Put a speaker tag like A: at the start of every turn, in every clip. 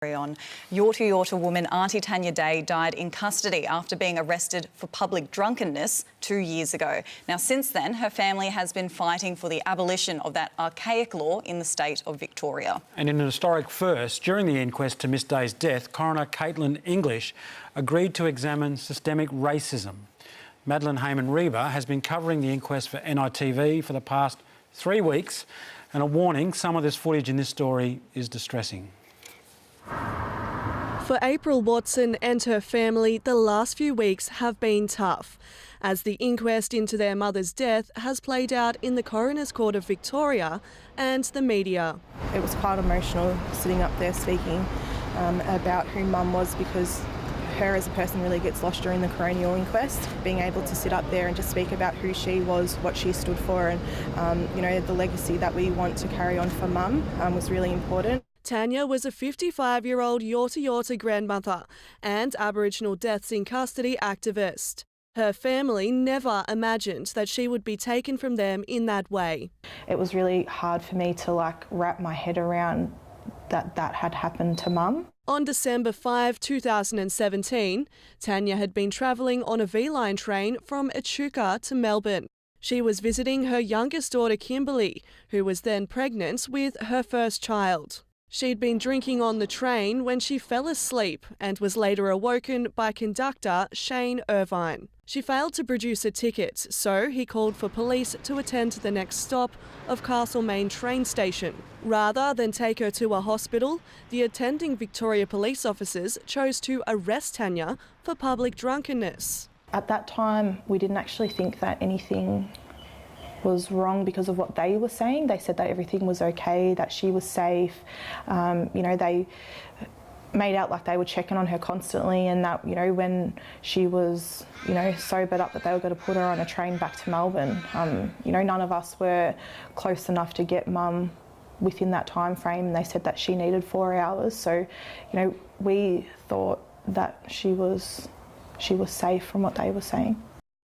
A: On. Yorta Yorta woman Aunty Tanya died in custody after being arrested for public drunkenness 2 years ago. Now, since then, her family has been fighting for the abolition of that archaic law in the state of Victoria.
B: And in an historic first, during the inquest to Miss Day's death, Coroner Caitlin English agreed to examine systemic racism. Madeline Hayman-Reber has been covering the inquest for NITV for the past 3 weeks, and a warning, some of this footage in this story is distressing.
C: For April Watson and her family, the last few weeks have been tough, as the inquest into their mother's death has played out in the Coroner's Court of Victoria and the media.
D: It was quite emotional sitting up there speaking about who Mum was, because her as a person really gets lost during the coronial inquest. Being able to sit up there and just speak about who she was, what she stood for, and you know, the legacy that we want to carry on for Mum was really important.
C: Tanya was a 55-year-old Yorta Yorta grandmother and Aboriginal deaths in custody activist. Her family never imagined that she would be taken from them in that way.
D: It was really hard for me to wrap my head around that had happened to Mum.
C: On December 5, 2017, Tanya had been travelling on a V-Line train from Echuca to Melbourne. She was visiting her youngest daughter Kimberly, who was then pregnant with her first child. She'd been drinking on the train when she fell asleep and was later awoken by conductor Shane Irvine. She failed to produce a ticket, so he called for police to attend to the next stop of Castlemaine train station. Rather than take her to a hospital, the attending Victoria police officers chose to arrest Tanya for public drunkenness. At that time, we didn't actually think that anything was wrong because of what they were saying. They said that everything was okay, that she was safe. You know, they made out like they were checking on her constantly, and that, you know, when she was, you know, sobered up, that they were going to put her on a train back to Melbourne. You know, none of us were close enough to get Mum within that time frame. They said that she needed 4 hours. So, you know, we thought that she was safe from what they were saying.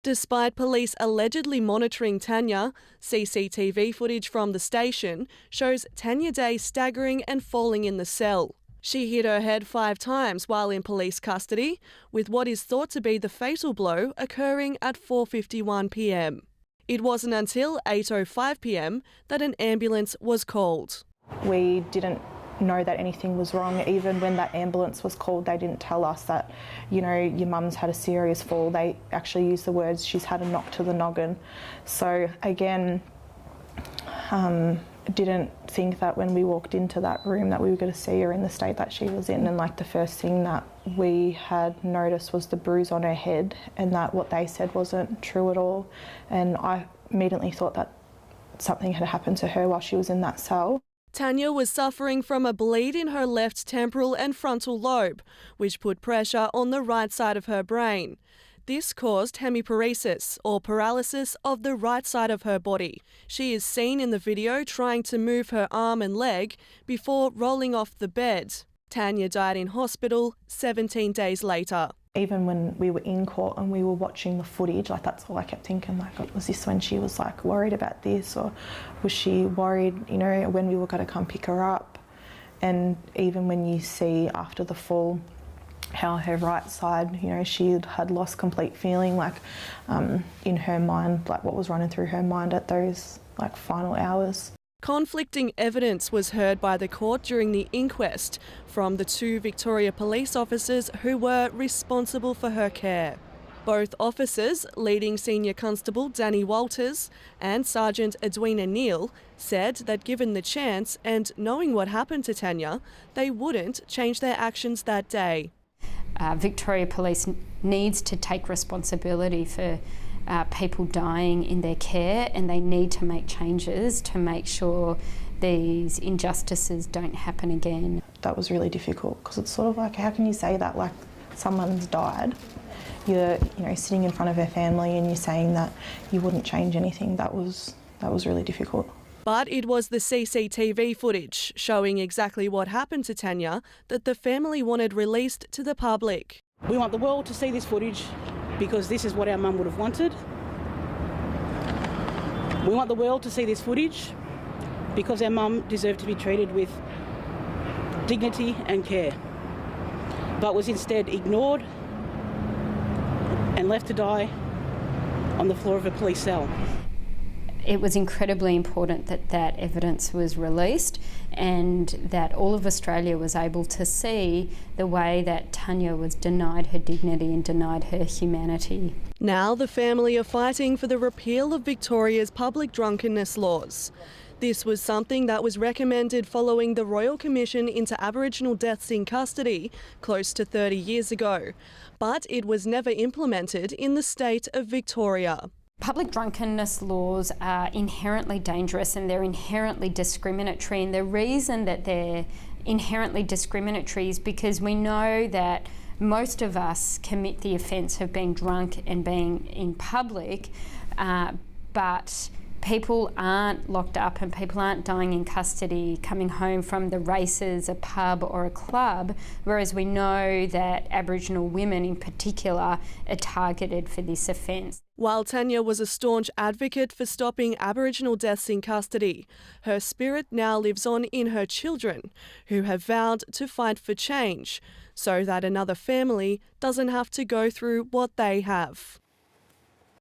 C: Despite police allegedly monitoring Tanya, CCTV footage from the station shows Tanya Day staggering and falling in the cell. She hit her head 5 times while in police custody, with what is thought to be the fatal blow occurring at 4:51 p.m. It wasn't until 8:05 p.m. that an ambulance was called. We didn't know that anything was wrong. Even when that ambulance was called, they didn't tell us that, you know, your mum's had a serious fall. They actually used the words, she's had a knock to the noggin. So again, didn't think that when we walked into that room that we were going to see her in the state that she was in. And the first thing that we had noticed was the bruise on her head, and that what they said wasn't true at all. And I immediately thought that something had happened to her while she was in that cell. Tanya was suffering from a bleed in her left temporal and frontal lobe, which put pressure on the right side of her brain. This caused hemiparesis, or paralysis of the right side of her body. She is seen in the video trying to move her arm and leg before rolling off the bed. Tanya died in hospital 17 days later. Even when we were in court and we were watching the footage, that's all I kept thinking, was this when she was worried about this, or was she worried, you know, when we were going to come pick her up? And even when you see after the fall how her right side, you know, she had lost complete feeling, in her mind, what was running through her mind at those final hours. Conflicting evidence was heard by the court during the inquest from the 2 Victoria police officers who were responsible for her care. Both officers, leading Senior Constable Danny Walters and Sergeant Edwina Neal, said that given the chance and knowing what happened to Tanya, they wouldn't change their actions that day.
E: Victoria Police needs to take responsibility for people dying in their care, and they need to make changes to make sure these injustices don't happen again.
D: That was really difficult, because it's sort of how can you say that someone's died? You're, you know, sitting in front of her family and you're saying that you wouldn't change anything. That was really difficult. But it was the CCTV footage showing exactly what happened to Tanya that the family wanted released to the public.
F: We want the world to see this footage, because this is what our mum would have wanted. We want the world to see this footage because our mum deserved to be treated with dignity and care, but was instead ignored and left to die on the floor of a police cell.
E: It was incredibly important that that evidence was released and that all of Australia was able to see the way that Tanya was denied her dignity and denied her humanity.
C: Now the family are fighting for the repeal of Victoria's public drunkenness laws. This was something that was recommended following the Royal Commission into Aboriginal deaths in custody close to 30 years ago, but it was never implemented in the state of Victoria.
E: Public drunkenness laws are inherently dangerous and they're inherently discriminatory, and the reason that they're inherently discriminatory is because we know that most of us commit the offence of being drunk and being in public, but people aren't locked up and people aren't dying in custody coming home from the races, a pub or a club, whereas we know that Aboriginal women in particular are targeted for this offence.
C: While Tanya was a staunch advocate for stopping Aboriginal deaths in custody, her spirit now lives on in her children, who have vowed to fight for change so that another family doesn't have to go through what they have.